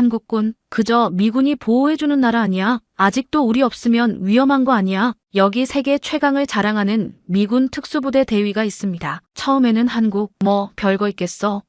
한국군, 그저 미군이 보호해주는 나라 아니야? 아직도 우리 없으면 위험한 거 아니야? 여기 세계 최강을 자랑하는 미군 특수부대 대위가 있습니다. 처음에는 한국, 뭐 별거 있겠어?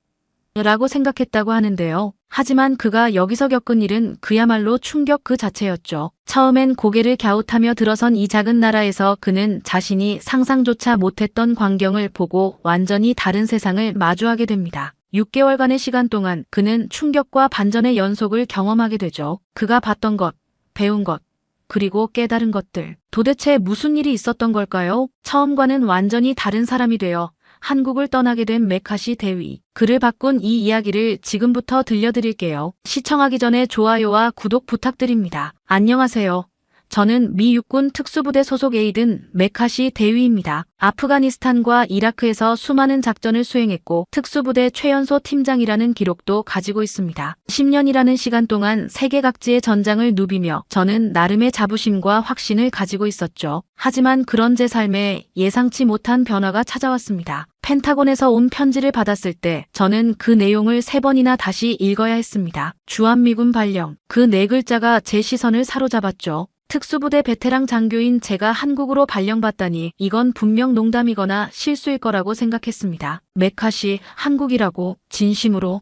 라고 생각했다고 하는데요. 하지만 그가 여기서 겪은 일은 그야말로 충격 그 자체였죠. 처음엔 고개를 갸웃하며 들어선 이 작은 나라에서 그는 자신이 상상조차 못했던 광경을 보고 완전히 다른 세상을 마주하게 됩니다. 6개월간의 시간 동안 그는 충격과 반전의 연속을 경험하게 되죠. 그가 봤던 것, 배운 것, 그리고 깨달은 것들. 도대체 무슨 일이 있었던 걸까요? 처음과는 완전히 다른 사람이 되어 한국을 떠나게 된 메카시 대위. 그를 바꾼 이 이야기를 지금부터 들려드릴게요. 시청하기 전에 좋아요와 구독 부탁드립니다. 안녕하세요. 저는 미 육군 특수부대 소속 에이든 메카시 대위입니다. 아프가니스탄과 이라크에서 수많은 작전을 수행했고 특수부대 최연소 팀장이라는 기록도 가지고 있습니다. 10년이라는 시간 동안 세계 각지의 전장을 누비며 저는 나름의 자부심과 확신을 가지고 있었죠. 하지만 그런 제 삶에 예상치 못한 변화가 찾아왔습니다. 펜타곤에서 온 편지를 받았을 때 저는 그 내용을 3번이나 다시 읽어야 했습니다. 주한미군 발령. 그 4글자가 제 시선을 사로잡았죠. 특수부대 베테랑 장교인 제가 한국으로 발령받다니 이건 분명 농담이거나 실수일 거라고 생각했습니다. 메카시, 한국이라고, 진심으로.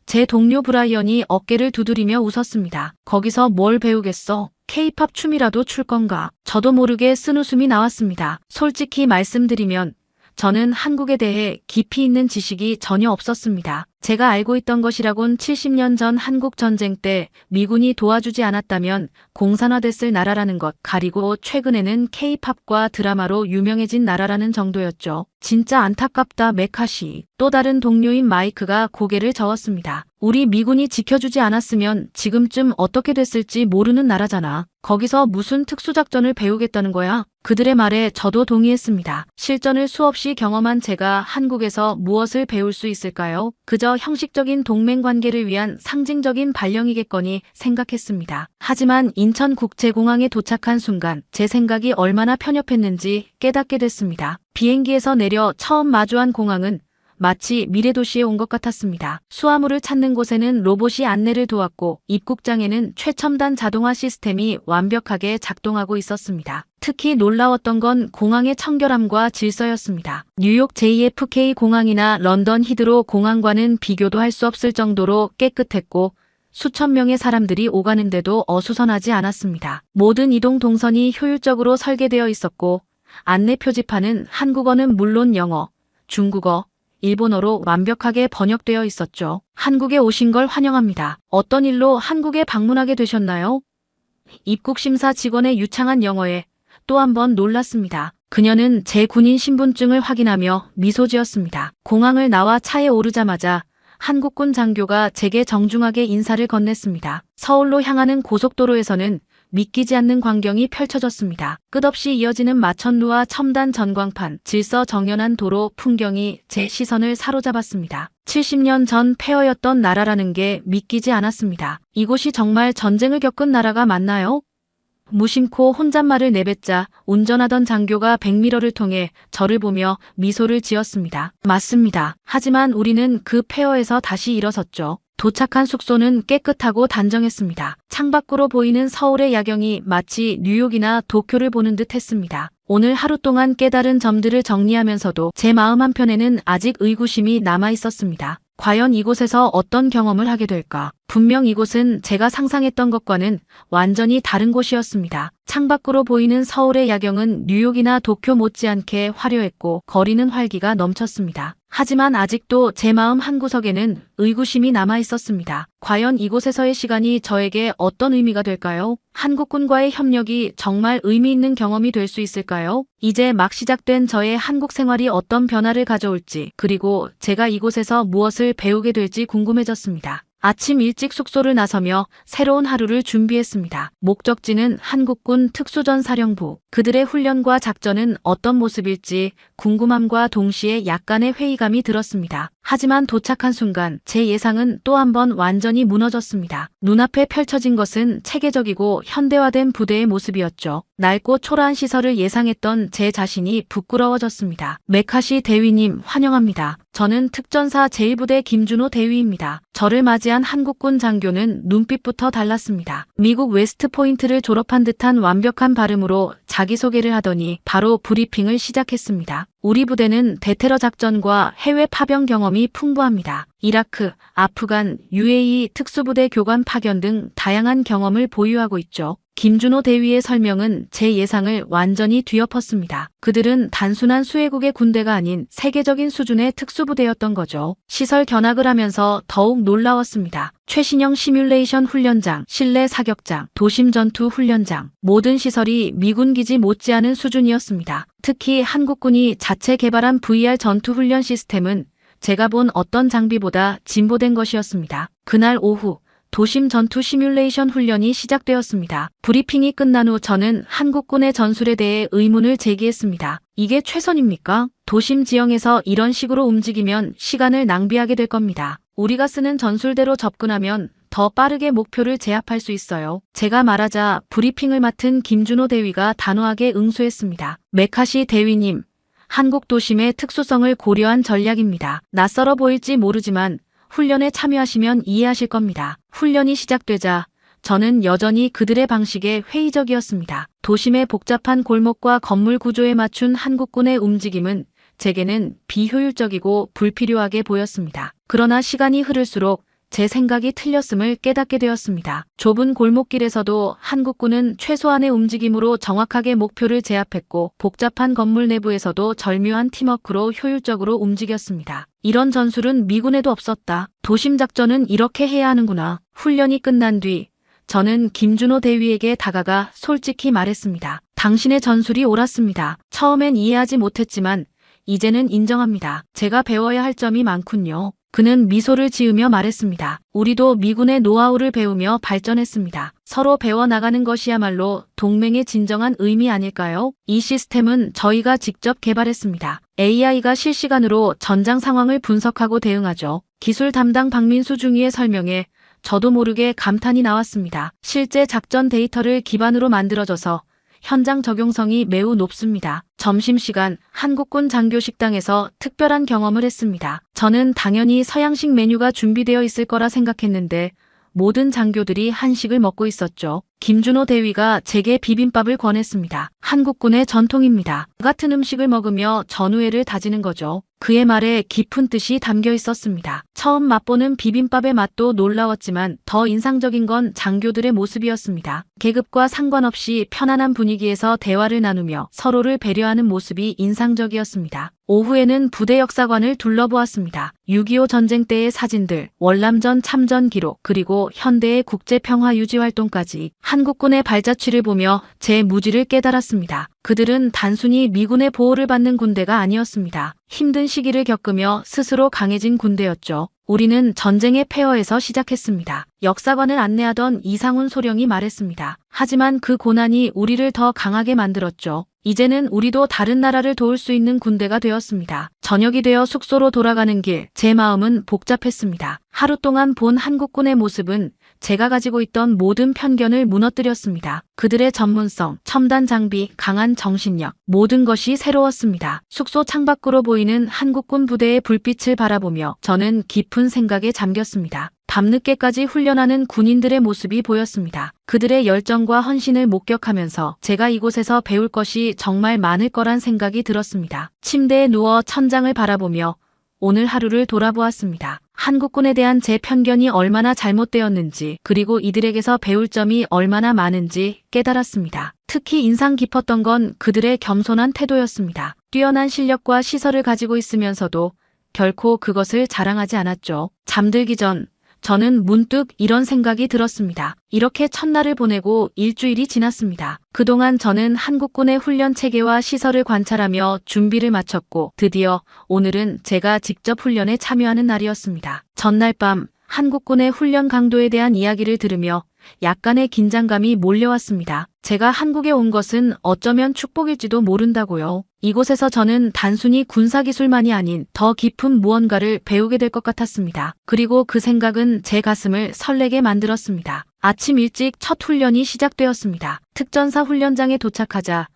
제 동료 브라이언이 어깨를 두드리며 웃었습니다. 거기서 뭘 배우겠어? K-팝 춤이라도 출 건가? 저도 모르게 쓴웃음이 나왔습니다. 솔직히 말씀드리면 저는 한국에 대해 깊이 있는 지식이 전혀 없었습니다. 제가 알고 있던 것이라곤 70년 전 한국 전쟁 때 미군이 도와주지 않았다면 공산화됐을 나라라는 것, 가리고 최근에는 K-팝과 드라마로 유명해진 나라라는 정도였죠. 진짜 안타깝다 메카시. 또 다른 동료인 마이크가 고개를 저었습니다. 우리 미군이 지켜주지 않았으면 지금쯤 어떻게 됐을지 모르는 나라잖아. 거기서 무슨 특수작전을 배우겠다는 거야? 그들의 말에 저도 동의했습니다. 실전을 수없이 경험한 제가 한국에서 무엇을 배울 수 있을까요? 그저 형식적인 동맹관계를 위한 상징적인 발령이겠거니 생각했습니다. 하지만 인천국제공항에 도착한 순간 제 생각이 얼마나 편협했는지 깨닫게 됐습니다. 비행기에서 내려 처음 마주한 공항은 마치 미래도시에 온 것 같았습니다. 수화물을 찾는 곳에는 로봇이 안내를 도왔고 입국장에는 최첨단 자동화 시스템이 완벽하게 작동하고 있었습니다. 특히 놀라웠던 건 공항의 청결함과 질서였습니다. 뉴욕 JFK 공항이나 런던 히드로 공항과는 비교도 할 수 없을 정도로 깨끗했고 수천 명의 사람들이 오가는데도 어수선하지 않았습니다. 모든 이동 동선이 효율적으로 설계되어 있었고 안내 표지판은 한국어는 물론 영어, 중국어, 일본어로 완벽하게 번역되어 있었죠. 한국에 오신 걸 환영합니다. 어떤 일로 한국에 방문하게 되셨나요? 입국심사 직원의 유창한 영어에 또 한 번 놀랐습니다. 그녀는 제 군인 신분증을 확인하며 미소 지었습니다. 공항을 나와 차에 오르자마자 한국군 장교가 제게 정중하게 인사를 건넸습니다. 서울로 향하는 고속도로에서는 믿기지 않는 광경이 펼쳐졌습니다. 끝없이 이어지는 마천루와 첨단 전광판, 질서 정연한 도로 풍경이 제 시선을 사로잡았습니다. 70년 전 폐허였던 나라라는 게 믿기지 않았습니다. 이곳이 정말 전쟁을 겪은 나라가 맞나요? 무심코 혼잣말을 내뱉자 운전하던 장교가 백미러를 통해 저를 보며 미소를 지었습니다. 맞습니다. 하지만 우리는 그 폐허에서 다시 일어섰죠. 도착한 숙소는 깨끗하고 단정했습니다. 창밖으로 보이는 서울의 야경이 마치 뉴욕이나 도쿄를 보는 듯 했습니다. 오늘 하루 동안 깨달은 점들을 정리하면서도 제 마음 한편에는 아직 의구심이 남아 있었습니다. 과연 이곳에서 어떤 경험을 하게 될까? 분명 이곳은 제가 상상했던 것과는 완전히 다른 곳이었습니다. 창밖으로 보이는 서울의 야경은 뉴욕이나 도쿄 못지않게 화려했고 거리는 활기가 넘쳤습니다. 하지만 아직도 제 마음 한구석에는 의구심이 남아 있었습니다. 과연 이곳에서의 시간이 저에게 어떤 의미가 될까요? 한국군과의 협력이 정말 의미 있는 경험이 될 수 있을까요? 이제 막 시작된 저의 한국 생활이 어떤 변화를 가져올지, 그리고 제가 이곳에서 무엇을 배우게 될지 궁금해졌습니다. 아침 일찍 숙소를 나서며 새로운 하루를 준비했습니다. 목적지는 한국군 특수전사령부. 그들의 훈련과 작전은 어떤 모습일지 궁금함과 동시에 약간의 회의감이 들었습니다. 하지만 도착한 순간 제 예상은 또 한 번 완전히 무너졌습니다. 눈앞에 펼쳐진 것은 체계적이고 현대화된 부대의 모습이었죠. 낡고 초라한 시설을 예상했던 제 자신이 부끄러워졌습니다. 메카시 대위님 환영합니다. 저는 특전사 제1부대 김준호 대위입니다. 저를 맞이한 한국군 장교는 눈빛부터 달랐습니다. 미국 웨스트포인트를 졸업한 듯한 완벽한 발음으로 자기소개를 하더니 바로 브리핑을 시작했습니다. 우리 부대는 대테러 작전과 해외 파병 경험이 풍부합니다. 이라크, 아프간, UAE 특수부대 교관 파견 등 다양한 경험을 보유하고 있죠. 김준호 대위의 설명은 제 예상을 완전히 뒤엎었습니다. 그들은 단순한 수혜국의 군대가 아닌 세계적인 수준의 특수부대였던 거죠. 시설 견학을 하면서 더욱 놀라웠습니다. 최신형 시뮬레이션 훈련장, 실내 사격장, 도심 전투 훈련장, 모든 시설이 미군 기지 못지않은 수준이었습니다. 특히 한국군이 자체 개발한 VR 전투 훈련 시스템은 제가 본 어떤 장비보다 진보된 것이었습니다. 그날 오후 도심 전투 시뮬레이션 훈련이 시작되었습니다. 브리핑이 끝난 후 저는 한국군의 전술에 대해 의문을 제기했습니다. 이게 최선입니까? 도심 지형에서 이런 식으로 움직이면 시간을 낭비하게 될 겁니다. 우리가 쓰는 전술대로 접근하면 더 빠르게 목표를 제압할 수 있어요. 제가 말하자 브리핑을 맡은 김준호 대위가 단호하게 응수했습니다. 메카시 대위님, 한국 도심의 특수성을 고려한 전략입니다. 낯설어 보일지 모르지만 훈련에 참여하시면 이해하실 겁니다. 훈련이 시작되자 저는 여전히 그들의 방식에 회의적이었습니다. 도심의 복잡한 골목과 건물 구조에 맞춘 한국군의 움직임은 제게는 비효율적이고 불필요하게 보였습니다. 그러나 시간이 흐를수록 제 생각이 틀렸음을 깨닫게 되었습니다. 좁은 골목길에서도 한국군은 최소한의 움직임으로 정확하게 목표를 제압했고 복잡한 건물 내부에서도 절묘한 팀워크로 효율적으로 움직였습니다. 이런 전술은 미군에도 없었다. 도심 작전은 이렇게 해야 하는구나. 훈련이 끝난 뒤 저는 김준호 대위에게 다가가 솔직히 말했습니다. 당신의 전술이 옳았습니다. 처음엔 이해하지 못했지만 이제는 인정합니다. 제가 배워야 할 점이 많군요. 그는 미소를 지으며 말했습니다. 우리도 미군의 노하우를 배우며 발전했습니다. 서로 배워나가는 것이야말로 동맹의 진정한 의미 아닐까요? 이 시스템은 저희가 직접 개발했습니다. AI가 실시간으로 전장 상황을 분석하고 대응하죠. 기술 담당 박민수 중위의 설명에 저도 모르게 감탄이 나왔습니다. 실제 작전 데이터를 기반으로 만들어져서 현장 적용성이 매우 높습니다. 점심시간 한국군 장교 식당에서 특별한 경험을 했습니다. 저는 당연히 서양식 메뉴가 준비되어 있을 거라 생각했는데 모든 장교들이 한식을 먹고 있었죠. 김준호 대위가 제게 비빔밥을 권했습니다. 한국군의 전통입니다. 같은 음식을 먹으며 전우애를 다지는 거죠. 그의 말에 깊은 뜻이 담겨 있었습니다. 처음 맛보는 비빔밥의 맛도 놀라웠지만 더 인상적인 건 장교들의 모습이었습니다. 계급과 상관없이 편안한 분위기에서 대화를 나누며 서로를 배려하는 모습이 인상적이었습니다. 오후에는 부대 역사관을 둘러보았습니다. 6.25 전쟁 때의 사진들, 월남전 참전 기록, 그리고 현대의 국제평화 유지 활동까지 한국군의 발자취를 보며 제 무지를 깨달았습니다. 그들은 단순히 미군의 보호를 받는 군대가 아니었습니다. 힘든 시기를 겪으며 스스로 강해진 군대였죠. 우리는 전쟁의 폐허에서 시작했습니다. 역사관을 안내하던 이상훈 소령이 말했습니다. 하지만 그 고난이 우리를 더 강하게 만들었죠. 이제는 우리도 다른 나라를 도울 수 있는 군대가 되었습니다. 저녁이 되어 숙소로 돌아가는 길, 제 마음은 복잡했습니다. 하루 동안 본 한국군의 모습은 제가 가지고 있던 모든 편견을 무너뜨렸습니다. 그들의 전문성, 첨단 장비, 강한 정신력, 모든 것이 새로웠습니다. 숙소 창밖으로 보이는 한국군 부대의 불빛을 바라보며 저는 깊은 생각에 잠겼습니다. 밤늦게까지 훈련하는 군인들의 모습이 보였습니다. 그들의 열정과 헌신을 목격하면서 제가 이곳에서 배울 것이 정말 많을 거란 생각이 들었습니다. 침대에 누워 천장을 바라보며 오늘 하루를 돌아보았습니다. 한국군에 대한 제 편견이 얼마나 잘못되었는지, 그리고 이들에게서 배울 점이 얼마나 많은지 깨달았습니다. 특히 인상 깊었던 건 그들의 겸손한 태도였습니다. 뛰어난 실력과 시설을 가지고 있으면서도 결코 그것을 자랑하지 않았죠. 잠들기 전 저는 문득 이런 생각이 들었습니다. 이렇게 첫날을 보내고 일주일이 지났습니다. 그동안 저는 한국군의 훈련 체계와 시설을 관찰하며 준비를 마쳤고 드디어 오늘은 제가 직접 훈련에 참여하는 날이었습니다. 전날 밤 한국군의 훈련 강도에 대한 이야기를 들으며 약간의 긴장감이 몰려왔습니다. 제가 한국에 온 것은 어쩌면 축복일지도 모른다고요. 이곳에서 저는 단순히 군사기술만이 아닌 더 깊은 무언가를 배우게 될 것 같았습니다. 그리고 그 생각은 제 가슴을 설레게 만들었습니다. 아침 일찍 첫 훈련이 시작되었습니다. 특전사 훈련장에 도착하자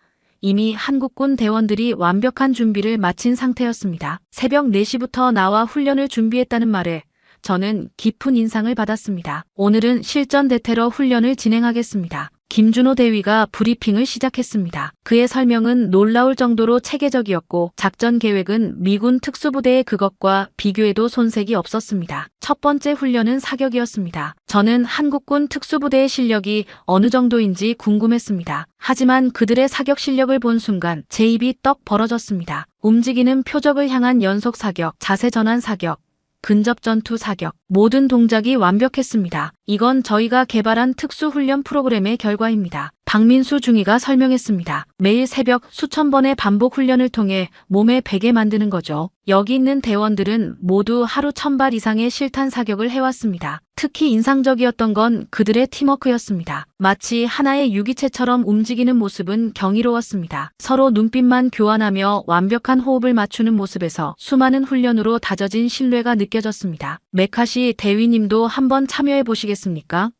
이미 한국군 대원들이 완벽한 준비를 마친 상태였습니다. 새벽 4시부터 나와 훈련을 준비했다는 말에 저는 깊은 인상을 받았습니다. 오늘은 실전 대테러 훈련을 진행하겠습니다. 김준호 대위가 브리핑을 시작했습니다. 그의 설명은 놀라울 정도로 체계적이었고 작전 계획은 미군 특수부대의 그것과 비교해도 손색이 없었습니다. 첫 번째 훈련은 사격이었습니다. 저는 한국군 특수부대의 실력이 어느 정도인지 궁금했습니다. 하지만 그들의 사격 실력을 본 순간 제 입이 떡 벌어졌습니다. 움직이는 표적을 향한 연속 사격, 자세 전환 사격, 근접 전투 사격, 모든 동작이 완벽했습니다. 이건 저희가 개발한 특수훈련 프로그램의 결과입니다. 박민수 중위가 설명했습니다. 매일 새벽 수천 번의 반복 훈련을 통해 몸에 배게 만드는 거죠. 여기 있는 대원들은 모두 하루 1000발 이상의 실탄 사격을 해왔습니다. 특히 인상적이었던 건 그들의 팀워크였습니다. 마치 하나의 유기체처럼 움직이는 모습은 경이로웠습니다. 서로 눈빛만 교환하며 완벽한 호흡을 맞추는 모습에서 수많은 훈련으로 다져진 신뢰가 느껴졌습니다. 메카시 대위님도 한번 참여해 보시겠습니까?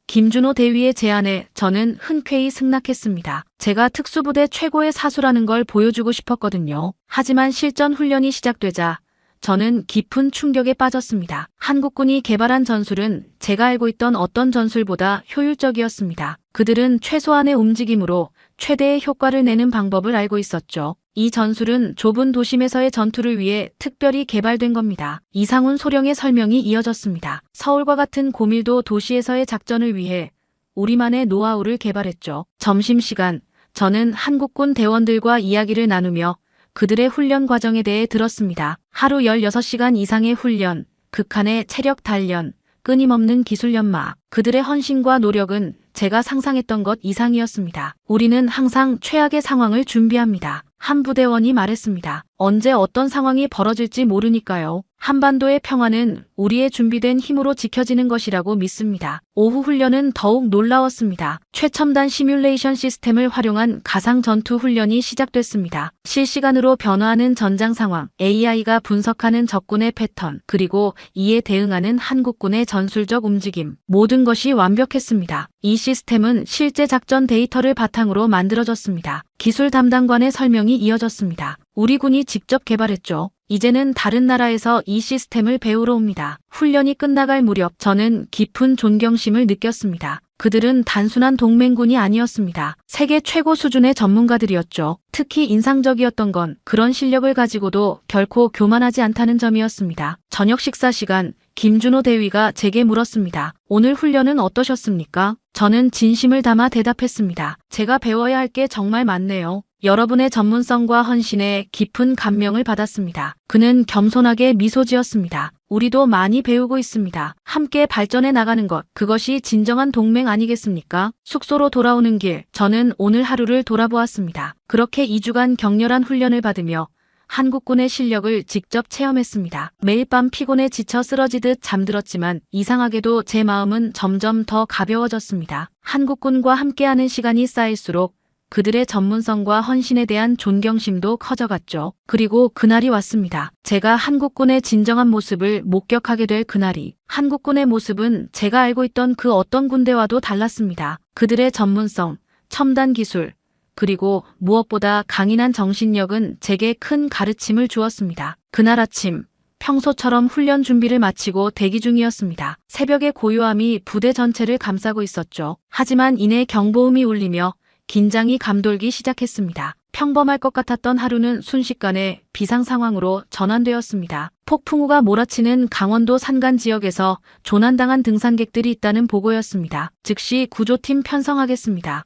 김준호 대위의 제안에 저는 흔쾌히 승낙했습니다. 제가 특수부대 최고의 사수라는 걸 보여주고 싶었거든요. 하지만 실전 훈련이 시작되자 저는 깊은 충격에 빠졌습니다. 한국군이 개발한 전술은 제가 알고 있던 어떤 전술보다 효율적이었습니다. 그들은 최소한의 움직임으로 최대의 효과를 내는 방법을 알고 있었죠. 이 전술은 좁은 도심에서의 전투를 위해 특별히 개발된 겁니다. 이상훈 소령의 설명이 이어졌습니다. 서울과 같은 고밀도 도시에서의 작전을 위해 우리만의 노하우를 개발했죠. 점심시간, 저는 한국군 대원들과 이야기를 나누며 그들의 훈련 과정에 대해 들었습니다. 하루 16시간 이상의 훈련, 극한의 체력 단련, 끊임없는 기술 연마. 그들의 헌신과 노력은 제가 상상했던 것 이상이었습니다. 우리는 항상 최악의 상황을 준비합니다. 한 부대원이 말했습니다. 언제 어떤 상황이 벌어질지 모르니까요. 한반도의 평화는 우리의 준비된 힘으로 지켜지는 것이라고 믿습니다. 오후 훈련은 더욱 놀라웠습니다. 최첨단 시뮬레이션 시스템을 활용한 가상 전투 훈련이 시작됐습니다. 실시간으로 변화하는 전장 상황, AI가 분석하는 적군의 패턴, 그리고 이에 대응하는 한국군의 전술적 움직임. 모든 것이 완벽했습니다. 이 시스템은 실제 작전 데이터를 바탕으로 만들어졌습니다. 기술 담당관의 설명이 이어졌습니다. 우리 군이 직접 개발했죠. 이제는 다른 나라에서 이 시스템을 배우러 옵니다. 훈련이 끝나갈 무렵 저는 깊은 존경심을 느꼈습니다. 그들은 단순한 동맹군이 아니었습니다. 세계 최고 수준의 전문가들이었죠. 특히 인상적이었던 건 그런 실력을 가지고도 결코 교만하지 않다는 점이었습니다. 저녁 식사 시간, 김준호 대위가 제게 물었습니다. 오늘 훈련은 어떠셨습니까? 저는 진심을 담아 대답했습니다. 제가 배워야 할 게 정말 많네요. 여러분의 전문성과 헌신에 깊은 감명을 받았습니다. 그는 겸손하게 미소 지었습니다. 우리도 많이 배우고 있습니다. 함께 발전해 나가는 것, 그것이 진정한 동맹 아니겠습니까? 숙소로 돌아오는 길, 저는 오늘 하루를 돌아보았습니다. 그렇게 2주간 격렬한 훈련을 받으며 한국군의 실력을 직접 체험했습니다. 매일 밤 피곤에 지쳐 쓰러지듯 잠들었지만 이상하게도 제 마음은 점점 더 가벼워졌습니다. 한국군과 함께하는 시간이 쌓일수록 그들의 전문성과 헌신에 대한 존경심도 커져갔죠. 그리고 그날이 왔습니다. 제가 한국군의 진정한 모습을 목격하게 될 그날이. 한국군의 모습은 제가 알고 있던 그 어떤 군대와도 달랐습니다. 그들의 전문성, 첨단 기술, 그리고 무엇보다 강인한 정신력은 제게 큰 가르침을 주었습니다. 그날 아침, 평소처럼 훈련 준비를 마치고 대기 중이었습니다. 새벽의 고요함이 부대 전체를 감싸고 있었죠. 하지만 이내 경보음이 울리며 긴장이 감돌기 시작했습니다. 평범할 것 같았던 하루는 순식간에 비상 상황으로 전환되었습니다. 폭풍우가 몰아치는 강원도 산간 지역에서 조난당한 등산객들이 있다는 보고였습니다. 즉시 구조팀 편성하겠습니다.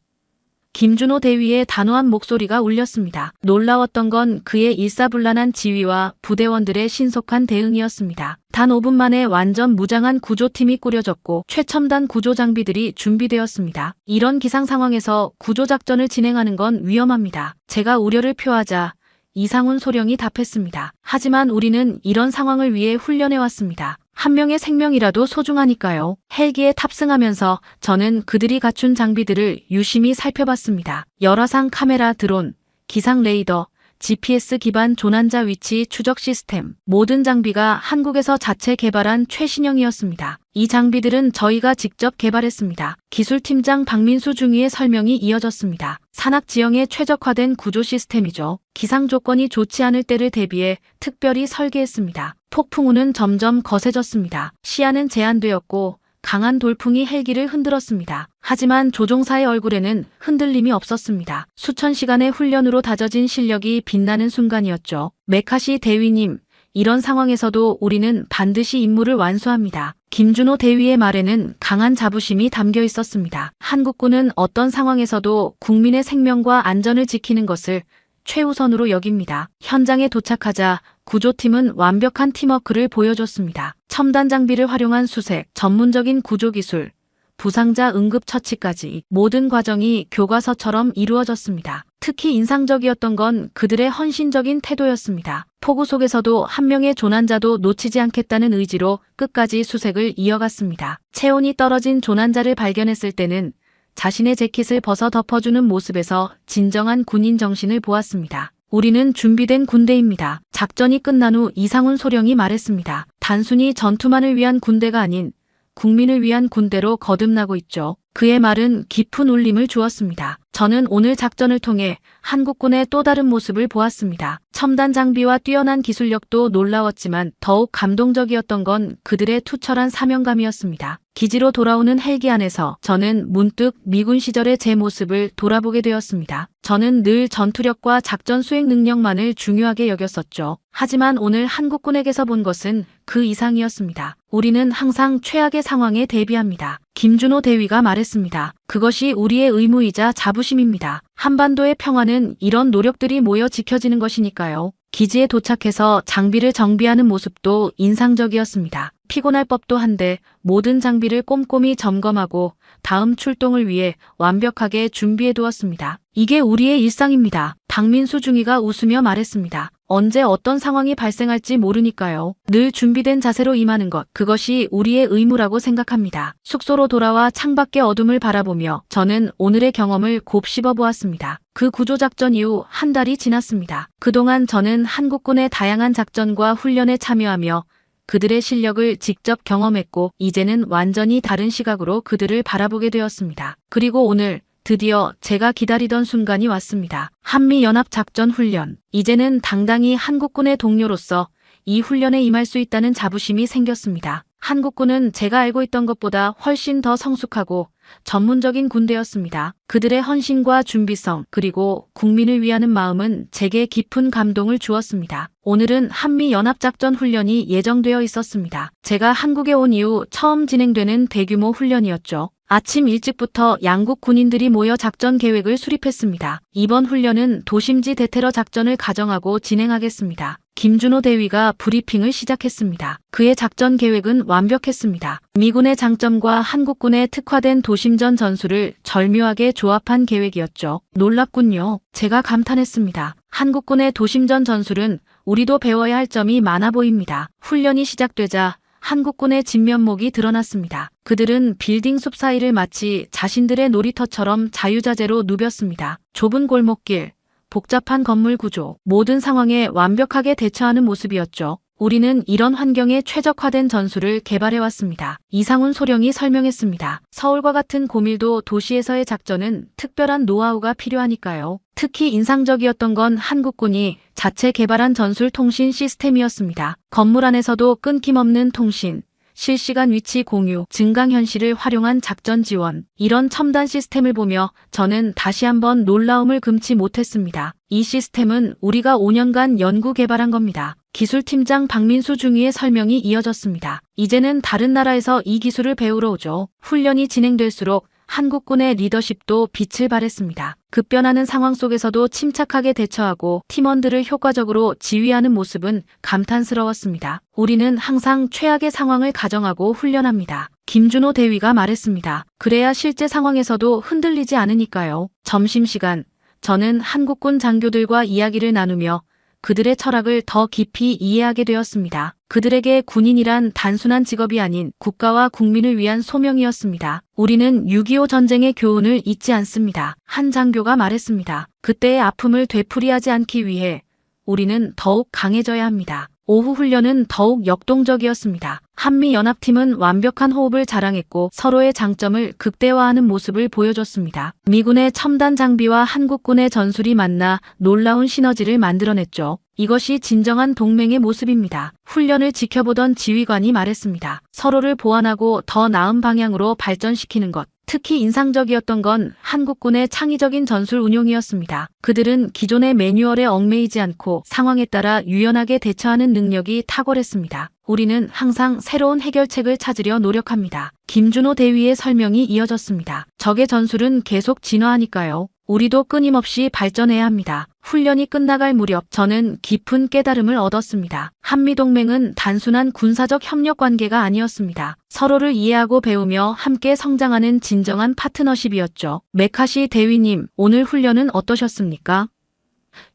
김준호 대위의 단호한 목소리가 울렸습니다. 놀라웠던 건 그의 일사불란한 지휘와 부대원들의 신속한 대응이었습니다. 단 5분 만에 완전 무장한 구조팀이 꾸려졌고 최첨단 구조 장비들이 준비되었습니다. 이런 기상 상황에서 구조작전을 진행하는 건 위험합니다. 제가 우려를 표하자 이상훈 소령이 답했습니다. 하지만 우리는 이런 상황을 위해 훈련해왔습니다. 한 명의 생명이라도 소중하니까요. 헬기에 탑승하면서 저는 그들이 갖춘 장비들을 유심히 살펴봤습니다. 열화상 카메라, 드론, 기상 레이더, GPS 기반 조난자 위치 추적 시스템, 모든 장비가 한국에서 자체 개발한 최신형이었습니다. 이 장비들은 저희가 직접 개발했습니다. 기술팀장 박민수 중위의 설명이 이어졌습니다. 산악 지형에 최적화된 구조 시스템이죠. 기상 조건이 좋지 않을 때를 대비해 특별히 설계했습니다. 폭풍우는 점점 거세졌습니다. 시야는 제한되었고 강한 돌풍이 헬기를 흔들었습니다. 하지만 조종사의 얼굴에는 흔들림이 없었습니다. 수천 시간의 훈련으로 다져진 실력이 빛나는 순간이었죠. 메카시 대위님, 이런 상황에서도 우리는 반드시 임무를 완수합니다. 김준호 대위의 말에는 강한 자부심이 담겨 있었습니다. 한국군은 어떤 상황에서도 국민의 생명과 안전을 지키는 것을 최우선으로 여깁니다. 현장에 도착하자 구조팀은 완벽한 팀워크를 보여줬습니다. 첨단 장비를 활용한 수색, 전문적인 구조기술, 부상자 응급처치까지 모든 과정이 교과서처럼 이루어졌습니다. 특히 인상적이었던 건 그들의 헌신적인 태도였습니다. 폭우 속에서도 한 명의 조난자도 놓치지 않겠다는 의지로 끝까지 수색을 이어갔습니다. 체온이 떨어진 조난자를 발견했을 때는 자신의 재킷을 벗어 덮어주는 모습에서 진정한 군인 정신을 보았습니다. 우리는 준비된 군대입니다. 작전이 끝난 후 이상훈 소령이 말했습니다. 단순히 전투만을 위한 군대가 아닌 국민을 위한 군대로 거듭나고 있죠. 그의 말은 깊은 울림을 주었습니다. 저는 오늘 작전을 통해 한국군의 또 다른 모습을 보았습니다. 첨단 장비와 뛰어난 기술력도 놀라웠지만 더욱 감동적이었던 건 그들의 투철한 사명감이었습니다. 기지로 돌아오는 헬기 안에서 저는 문득 미군 시절의 제 모습을 돌아보게 되었습니다. 저는 늘 전투력과 작전 수행 능력만을 중요하게 여겼었죠. 하지만 오늘 한국군에게서 본 것은 그 이상이었습니다. 우리는 항상 최악의 상황에 대비합니다. 김준호 대위가 말했습니다. 그것이 우리의 의무이자 자부심입니다. 한반도의 평화는 이런 노력들이 모여 지켜지는 것이니까요. 기지에 도착해서 장비를 정비하는 모습도 인상적이었습니다. 피곤할 법도 한데 모든 장비를 꼼꼼히 점검하고 다음 출동을 위해 완벽하게 준비해 두었습니다. 이게 우리의 일상입니다. 박민수 중위가 웃으며 말했습니다. 언제 어떤 상황이 발생할지 모르니까요. 늘 준비된 자세로 임하는 것, 그것이 우리의 의무라고 생각합니다. 숙소로 돌아와 창밖의 어둠을 바라보며 저는 오늘의 경험을 곱씹어 보았습니다. 그 구조작전 이후 한 달이 지났습니다. 그동안 저는 한국군의 다양한 작전과 훈련에 참여하며 그들의 실력을 직접 경험했고 이제는 완전히 다른 시각으로 그들을 바라보게 되었습니다. 그리고 오늘 드디어 제가 기다리던 순간이 왔습니다. 한미연합작전 훈련. 이제는 당당히 한국군의 동료로서 이 훈련에 임할 수 있다는 자부심이 생겼습니다. 한국군은 제가 알고 있던 것보다 훨씬 더 성숙하고 전문적인 군대였습니다. 그들의 헌신과 준비성 그리고 국민을 위하는 마음은 제게 깊은 감동을 주었습니다. 오늘은 한미연합작전 훈련이 예정되어 있었습니다. 제가 한국에 온 이후 처음 진행되는 대규모 훈련이었죠. 아침 일찍부터 양국 군인들이 모여 작전 계획을 수립했습니다. 이번 훈련은 도심지 대테러 작전을 가정하고 진행하겠습니다. 김준호 대위가 브리핑을 시작했습니다. 그의 작전 계획은 완벽했습니다. 미군의 장점과 한국군의 특화된 도심전 전술을 절묘하게 조합한 계획이었죠. 놀랍군요. 제가 감탄했습니다. 한국군의 도심전 전술은 우리도 배워야 할 점이 많아 보입니다. 훈련이 시작되자 한국군의 진면목이 드러났습니다. 그들은 빌딩 숲 사이를 마치 자신들의 놀이터처럼 자유자재로 누볐습니다. 좁은 골목길, 복잡한 건물 구조, 모든 상황에 완벽하게 대처하는 모습이었죠. 우리는 이런 환경에 최적화된 전술을 개발해왔습니다. 이상훈 소령이 설명했습니다. 서울과 같은 고밀도 도시에서의 작전은 특별한 노하우가 필요하니까요. 특히 인상적이었던 건 한국군이 자체 개발한 전술 통신 시스템이었습니다. 건물 안에서도 끊김없는 통신, 실시간 위치 공유, 증강현실을 활용한 작전 지원. 이런 첨단 시스템을 보며 저는 다시 한번 놀라움을 금치 못했습니다. 이 시스템은 우리가 5년간 연구 개발한 겁니다. 기술팀장 박민수 중위의 설명이 이어졌습니다. 이제는 다른 나라에서 이 기술을 배우러 오죠. 훈련이 진행될수록 한국군의 리더십도 빛을 발했습니다. 급변하는 상황 속에서도 침착하게 대처하고 팀원들을 효과적으로 지휘하는 모습은 감탄스러웠습니다. 우리는 항상 최악의 상황을 가정하고 훈련합니다. 김준호 대위가 말했습니다. 그래야 실제 상황에서도 흔들리지 않으니까요. 점심시간, 저는 한국군 장교들과 이야기를 나누며 그들의 철학을 더 깊이 이해하게 되었습니다. 그들에게 군인이란 단순한 직업이 아닌 국가와 국민을 위한 소명이었습니다. 우리는 6.25 전쟁의 교훈을 잊지 않습니다. 한 장교가 말했습니다. 그때의 아픔을 되풀이하지 않기 위해 우리는 더욱 강해져야 합니다. 오후 훈련은 더욱 역동적이었습니다. 한미연합팀은 완벽한 호흡을 자랑했고 서로의 장점을 극대화하는 모습을 보여줬습니다. 미군의 첨단 장비와 한국군의 전술이 만나 놀라운 시너지를 만들어냈죠. 이것이 진정한 동맹의 모습입니다. 훈련을 지켜보던 지휘관이 말했습니다. 서로를 보완하고 더 나은 방향으로 발전시키는 것. 특히 인상적이었던 건 한국군의 창의적인 전술 운용이었습니다. 그들은 기존의 매뉴얼에 얽매이지 않고 상황에 따라 유연하게 대처하는 능력이 탁월했습니다. 우리는 항상 새로운 해결책을 찾으려 노력합니다. 김준호 대위의 설명이 이어졌습니다. 적의 전술은 계속 진화하니까요. 우리도 끊임없이 발전해야 합니다. 훈련이 끝나갈 무렵 저는 깊은 깨달음을 얻었습니다. 한미동맹은 단순한 군사적 협력 관계가 아니었습니다. 서로를 이해하고 배우며 함께 성장하는 진정한 파트너십이었죠. 메카시 대위님, 오늘 훈련은 어떠셨습니까?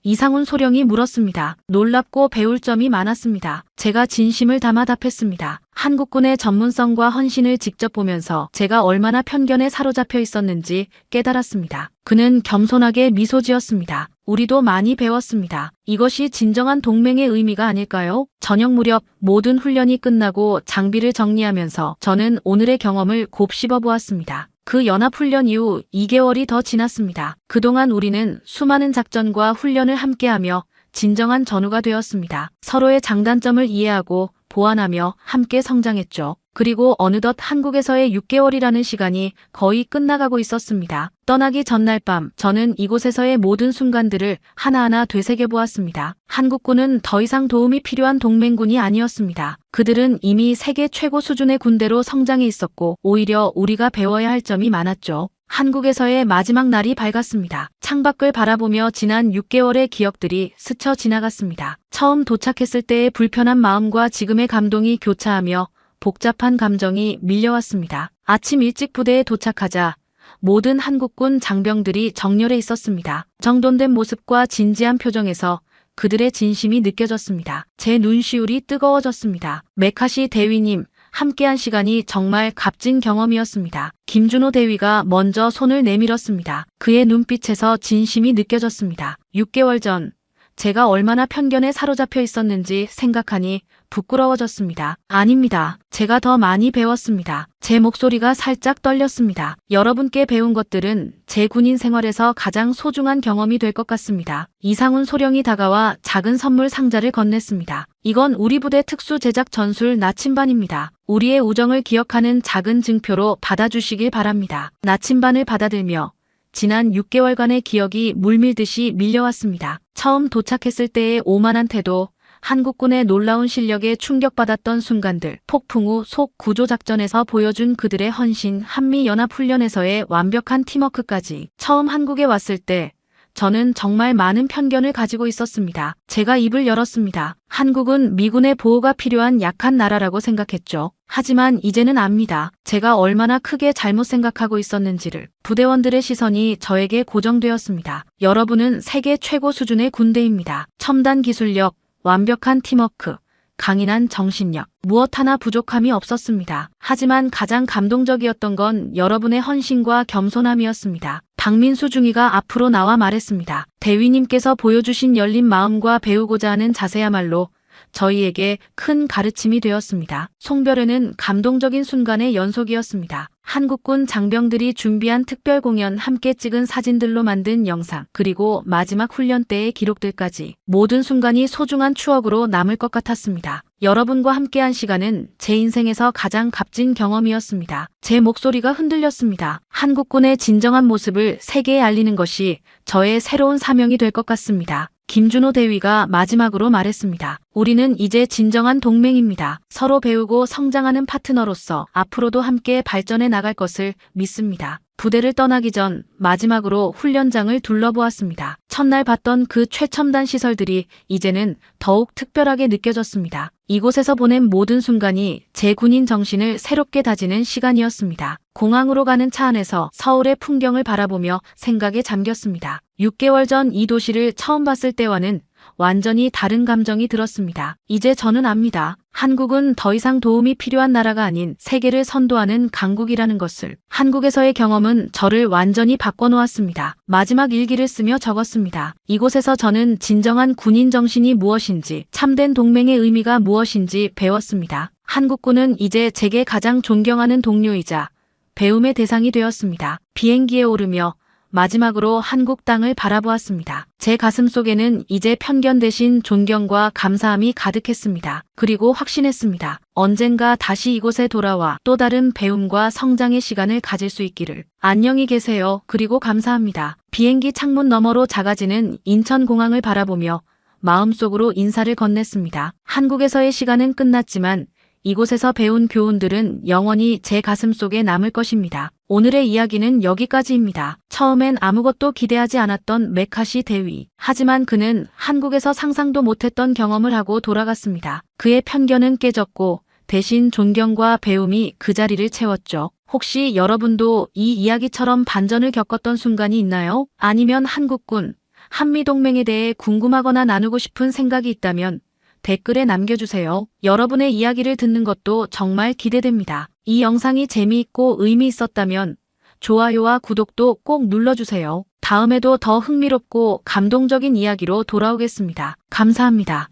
이상훈 소령이 물었습니다. 놀랍고 배울 점이 많았습니다. 제가 진심을 담아 답했습니다. 한국군의 전문성과 헌신을 직접 보면서 제가 얼마나 편견에 사로잡혀 있었는지 깨달았습니다. 그는 겸손하게 미소 지었습니다. 우리도 많이 배웠습니다. 이것이 진정한 동맹의 의미가 아닐까요? 저녁 무렵 모든 훈련이 끝나고 장비를 정리하면서 저는 오늘의 경험을 곱씹어 보았습니다. 그 연합훈련 이후 2개월이 더 지났습니다. 그동안 우리는 수많은 작전과 훈련을 함께하며 진정한 전우가 되었습니다. 서로의 장단점을 이해하고 보완하며 함께 성장했죠. 그리고 어느덧 한국에서의 6개월이라는 시간이 거의 끝나가고 있었습니다. 떠나기 전날 밤 저는 이곳에서의 모든 순간들을 하나하나 되새겨보았습니다. 한국군은 더 이상 도움이 필요한 동맹군이 아니었습니다. 그들은 이미 세계 최고 수준의 군대로 성장해 있었고 오히려 우리가 배워야 할 점이 많았죠. 한국에서의 마지막 날이 밝았습니다. 창밖을 바라보며 지난 6개월의 기억들이 스쳐 지나갔습니다. 처음 도착했을 때의 불편한 마음과 지금의 감동이 교차하며 복잡한 감정이 밀려왔습니다. 아침 일찍 부대에 도착하자 모든 한국군 장병들이 정렬해 있었습니다. 정돈된 모습과 진지한 표정에서 그들의 진심이 느껴졌습니다. 제 눈시울이 뜨거워졌습니다. 메카시 대위님, 함께한 시간이 정말 값진 경험이었습니다. 김준호 대위가 먼저 손을 내밀었습니다. 그의 눈빛에서 진심이 느껴졌습니다. 6개월 전 제가 얼마나 편견에 사로잡혀 있었는지 생각하니 부끄러워졌습니다. 아닙니다. 제가 더 많이 배웠습니다. 제 목소리가 살짝 떨렸습니다. 여러분께 배운 것들은 제 군인 생활에서 가장 소중한 경험이 될 것 같습니다. 이상훈 소령이 다가와 작은 선물 상자를 건넸습니다. 이건 우리 부대 특수 제작 전술 나침반입니다. 우리의 우정을 기억하는 작은 증표로 받아주시길 바랍니다. 나침반을 받아들며 지난 6개월간의 기억이 물밀듯이 밀려왔습니다. 처음 도착했을 때의 오만한 태도, 한국군의 놀라운 실력에 충격받았던 순간들, 폭풍 후 속 구조작전에서 보여준 그들의 헌신, 한미연합훈련에서의 완벽한 팀워크까지. 처음 한국에 왔을 때 저는 정말 많은 편견을 가지고 있었습니다. 제가 입을 열었습니다. 한국은 미군의 보호가 필요한 약한 나라라고 생각했죠. 하지만 이제는 압니다. 제가 얼마나 크게 잘못 생각하고 있었는지를. 부대원들의 시선이 저에게 고정되었습니다. 여러분은 세계 최고 수준의 군대입니다. 첨단 기술력, 완벽한 팀워크, 강인한 정신력, 무엇 하나 부족함이 없었습니다. 하지만 가장 감동적이었던 건 여러분의 헌신과 겸손함이었습니다. 박민수 중위가 앞으로 나와 말했습니다. 대위님께서 보여주신 열린 마음과 배우고자 하는 자세야말로 저희에게 큰 가르침이 되었습니다. 송별회는 감동적인 순간의 연속이었습니다. 한국군 장병들이 준비한 특별 공연, 함께 찍은 사진들로 만든 영상, 그리고 마지막 훈련 때의 기록들까지 모든 순간이 소중한 추억으로 남을 것 같았습니다. 여러분과 함께한 시간은 제 인생에서 가장 값진 경험이었습니다. 제 목소리가 흔들렸습니다. 한국군의 진정한 모습을 세계에 알리는 것이 저의 새로운 사명이 될 것 같습니다. 김준호 대위가 마지막으로 말했습니다. 우리는 이제 진정한 동맹입니다. 서로 배우고 성장하는 파트너로서 앞으로도 함께 발전해 나갈 것을 믿습니다. 부대를 떠나기 전 마지막으로 훈련장을 둘러보았습니다. 첫날 봤던 그 최첨단 시설들이 이제는 더욱 특별하게 느껴졌습니다. 이곳에서 보낸 모든 순간이 제 군인 정신을 새롭게 다지는 시간이었습니다. 공항으로 가는 차 안에서 서울의 풍경을 바라보며 생각에 잠겼습니다. 6개월 전 이 도시를 처음 봤을 때와는 완전히 다른 감정이 들었습니다. 이제 저는 압니다. 한국은 더 이상 도움이 필요한 나라가 아닌 세계를 선도하는 강국이라는 것을. 한국에서의 경험은 저를 완전히 바꿔놓았습니다. 마지막 일기를 쓰며 적었습니다. 이곳에서 저는 진정한 군인 정신이 무엇인지, 참된 동맹의 의미가 무엇인지 배웠습니다. 한국군은 이제 제게 가장 존경하는 동료이자 배움의 대상이 되었습니다. 비행기에 오르며 마지막으로 한국 땅을 바라보았습니다. 제 가슴 속에는 이제 편견 대신 존경과 감사함이 가득했습니다. 그리고 확신했습니다. 언젠가 다시 이곳에 돌아와 또 다른 배움과 성장의 시간을 가질 수 있기를. 안녕히 계세요. 그리고 감사합니다. 비행기 창문 너머로 작아지는 인천공항을 바라보며 마음속으로 인사를 건넸습니다. 한국에서의 시간은 끝났지만 이곳에서 배운 교훈들은 영원히 제 가슴 속에 남을 것입니다. 오늘의 이야기는 여기까지입니다. 처음엔 아무것도 기대하지 않았던 메카시 대위. 하지만 그는 한국에서 상상도 못했던 경험을 하고 돌아갔습니다. 그의 편견은 깨졌고 대신 존경과 배움이 그 자리를 채웠죠. 혹시 여러분도 이 이야기처럼 반전을 겪었던 순간이 있나요? 아니면 한국군, 한미동맹에 대해 궁금하거나 나누고 싶은 생각이 있다면 댓글에 남겨주세요. 여러분의 이야기를 듣는 것도 정말 기대됩니다. 이 영상이 재미있고 의미 있었다면 좋아요와 구독도 꼭 눌러주세요. 다음에도 더 흥미롭고 감동적인 이야기로 돌아오겠습니다. 감사합니다.